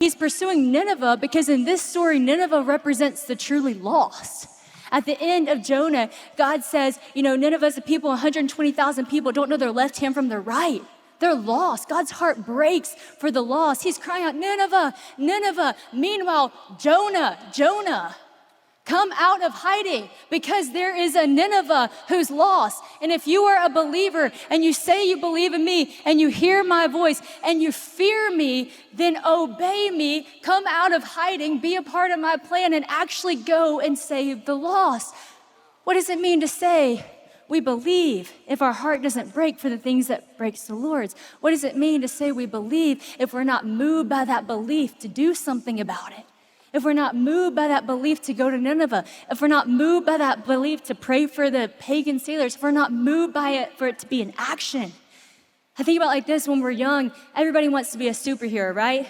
He's pursuing Nineveh because in this story, Nineveh represents the truly lost. At the end of Jonah, God says, Nineveh's a people, 120,000 people don't know their left hand from their right. They're lost. God's heart breaks for the lost. He's crying out, Nineveh, Nineveh. Meanwhile, Jonah, come out of hiding because there is a Nineveh who's lost. And if you are a believer and you say you believe in me and you hear my voice and you fear me, then obey me, come out of hiding, be a part of my plan and actually go and save the lost. What does it mean to say we believe if our heart doesn't break for the things that breaks the Lord's? What does it mean to say we believe if we're not moved by that belief to do something about it? If we're not moved by that belief to go to Nineveh, if we're not moved by that belief to pray for the pagan sailors, if we're not moved by it for it to be an action. I think about it like this: when we're young, everybody wants to be a superhero, right?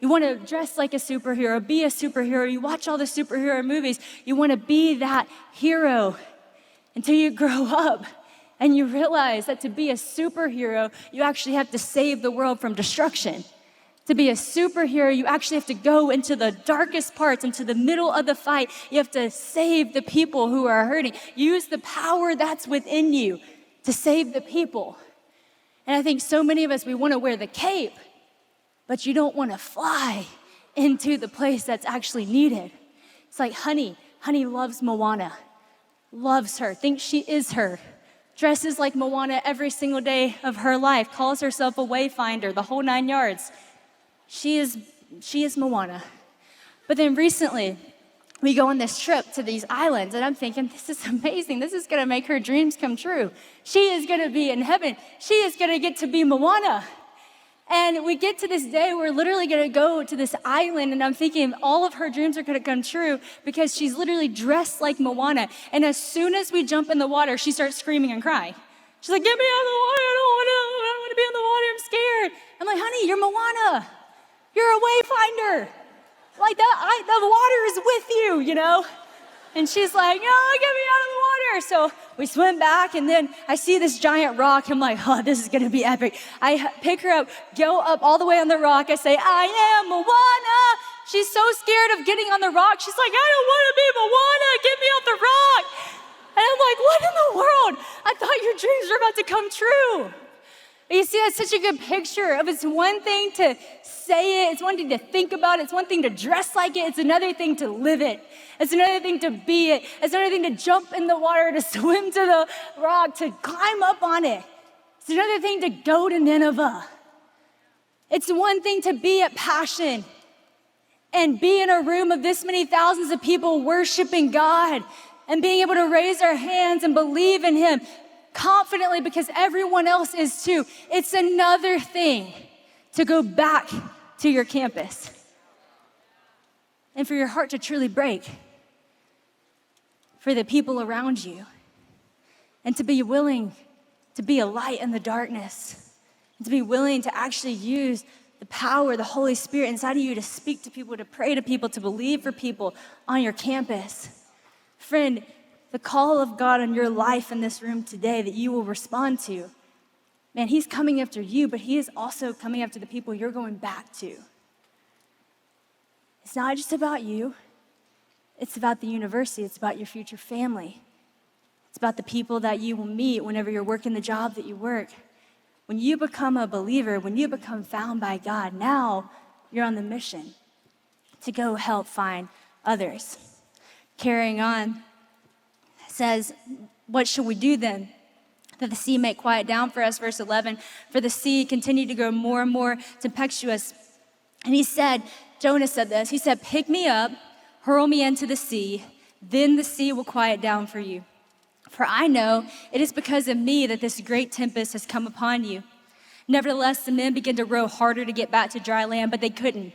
You want to dress like a superhero, be a superhero. You watch all the superhero movies. You want to be that hero until you grow up and you realize that to be a superhero, you actually have to save the world from destruction. To be a superhero, you actually have to go into the darkest parts, into the middle of the fight. You have to save the people who are hurting. Use the power that's within you to save the people. And I think so many of us, we want to wear the cape, but you don't want to fly into the place that's actually needed. It's like Honey. Honey loves Moana, loves her, thinks she is her, dresses like Moana every single day of her life, calls herself a wayfinder, the whole 9 yards. She is Moana. But then recently, we go on this trip to these islands, and I'm thinking, this is amazing. This is gonna make her dreams come true. She is gonna be in heaven. She is gonna get to be Moana. And we get to this day, we're literally gonna go to this island, and I'm thinking all of her dreams are gonna come true because she's literally dressed like Moana. And as soon as we jump in the water, she starts screaming and crying. She's like, get me out of the water, I don't wanna be in the water, I'm scared. I'm like, honey, you're Moana. You're a wayfinder. Like that, the water is with you, And she's like, no, get me out of the water. So we swim back, and then I see this giant rock. I'm like, oh, this is gonna be epic. I pick her up, go up all the way on the rock. I say, I am Moana. She's so scared of getting on the rock. She's like, I don't wanna be Moana. Get me off the rock. And I'm like, what in the world? I thought your dreams were about to come true. But you see, that's such a good picture of it's one thing to say it, it's one thing to think about it, it's one thing to dress like it, it's another thing to live it. It's another thing to be it. It's another thing to jump in the water, to swim to the rock, to climb up on it. It's another thing to go to Nineveh. It's one thing to be at Passion and be in a room of this many thousands of people worshiping God and being able to raise our hands and believe in Him confidently because everyone else is too. It's another thing to go back to your campus and for your heart to truly break for the people around you and to be willing to be a light in the darkness and to be willing to actually use the power, the Holy Spirit inside of you to speak to people, to pray to people, to believe for people on your campus. Friend, the call of God on your life in this room today that you will respond to, man, He's coming after you, but He is also coming after the people you're going back to. It's not just about you. It's about the university. It's about your future family. It's about the people that you will meet whenever you're working the job that you work. When you become a believer, when you become found by God, now you're on the mission to go help find others. Carrying on, says, what should we do then? That the sea may quiet down for us, verse 11. For the sea continued to grow more and more tempestuous. And he said, Jonah said this, he said, pick me up, hurl me into the sea, then the sea will quiet down for you. For I know it is because of me that this great tempest has come upon you. Nevertheless, the men began to row harder to get back to dry land, but they couldn't.